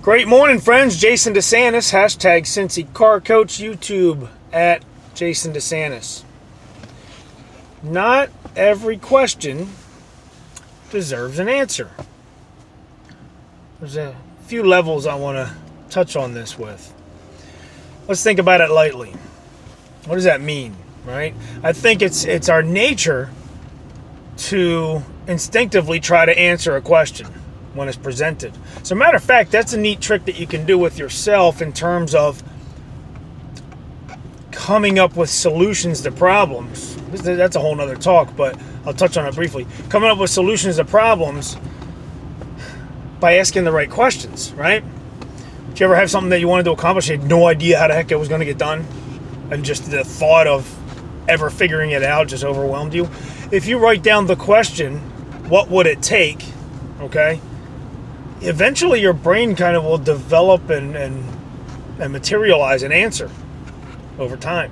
Great morning, friends. Jason DeSantis, hashtag Cincy Car Coach, YouTube at Jason DeSantis. Not every question deserves an answer. There's a few levels I want to touch on this with. Let's think about it lightly. What does that mean, right? I think it's our nature to instinctively try to answer a question when it's presented. As a matter of fact, that's a neat trick that you can do with yourself in terms of coming up with solutions to problems. That's a whole nother talk, but I'll touch on it briefly. Coming up with solutions to problems by asking the right questions, right? Did you ever have something that you wanted to accomplish, you had no idea how the heck it was going to get done, and just the thought of ever figuring it out just overwhelmed you? If you write down the question, what would it take, okay, eventually your brain kind of will develop and materialize an answer over time.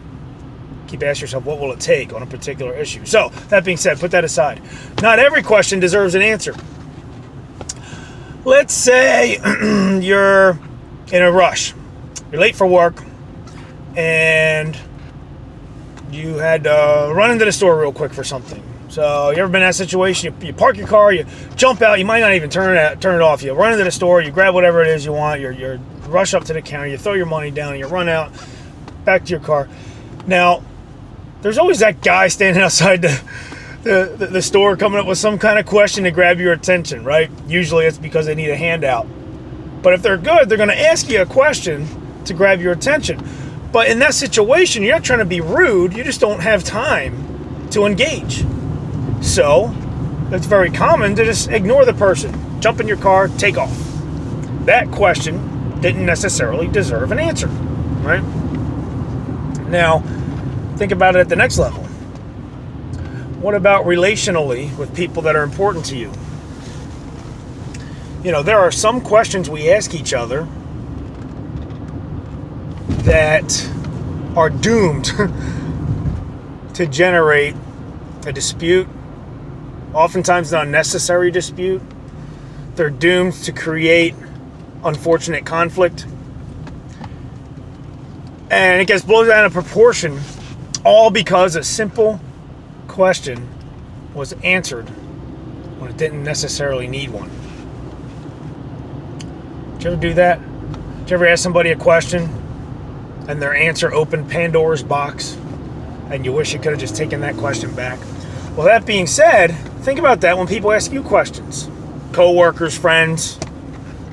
Keep asking yourself, what will it take on a particular issue? So, that being said, put that aside. Not every question deserves an answer. Let's say you're in a rush. You're late for work, and you had to run into the store real quick for something. So you ever been in that situation? You park your car, you jump out, you might not even turn it off. You run into the store, you grab whatever it is you want, you rush up to the counter, you throw your money down, and you run out, back to your car. Now, there's always that guy standing outside the store coming up with some kind of question to grab your attention, right? Usually it's because they need a handout. But if they're good, they're going to ask you a question to grab your attention. But in that situation, you're not trying to be rude, you just don't have time to engage. So, it's very common to just ignore the person, jump in your car, take off. That question didn't necessarily deserve an answer, right? Now, think about it at the next level. What about relationally with people that are important to you? You know, there are some questions we ask each other that are doomed to generate a dispute, oftentimes an unnecessary dispute. They're doomed to create unfortunate conflict. And it gets blown out of proportion, all because a simple question was answered when it didn't necessarily need one. Did you ever do that? Did you ever ask somebody a question and their answer opened Pandora's box and you wish you could have just taken that question back? Well, that being said, think about that when people ask you questions. Co-workers, friends,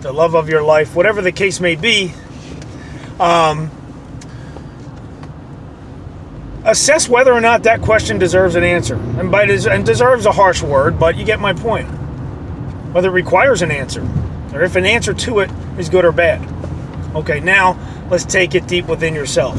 the love of your life, whatever the case may be. Assess whether or not that question deserves an answer. And deserves a harsh word, but you get my point. Whether it requires an answer, or if an answer to it is good or bad. Okay, now let's take it deep within yourself.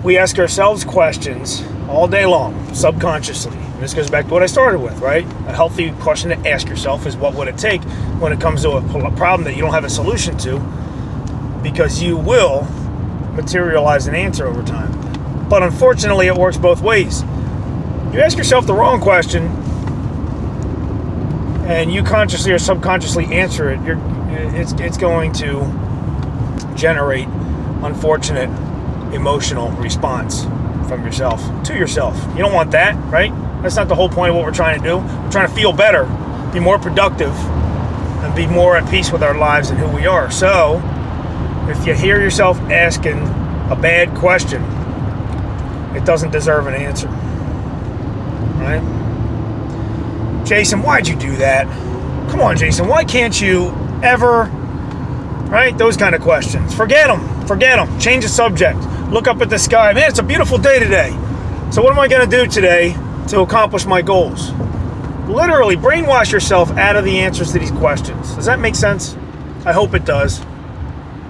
We ask ourselves questions all day long, subconsciously. And this goes back to what I started with, right? A healthy question to ask yourself is, what would it take when it comes to a problem that you don't have a solution to? Because you will materialize an answer over time. But unfortunately, it works both ways. You ask yourself the wrong question, and you consciously or subconsciously answer it, it's going to generate unfortunate emotional response from yourself to yourself. You don't want that, right? That's not the whole point of what we're trying to do. We're trying to feel better, be more productive, and be more at peace with our lives and who we are. So, if you hear yourself asking a bad question, it doesn't deserve an answer, right? Jason, why'd you do that? Come on, Jason, why can't you ever, right? Those kind of questions. Forget them. Change the subject. Look up at the sky. Man, it's a beautiful day today. So what am I going to do today to accomplish my goals? Literally, brainwash yourself out of the answers to these questions. Does that make sense? I hope it does,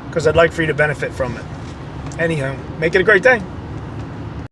because I'd like for you to benefit from it. Anyhow, make it a great day.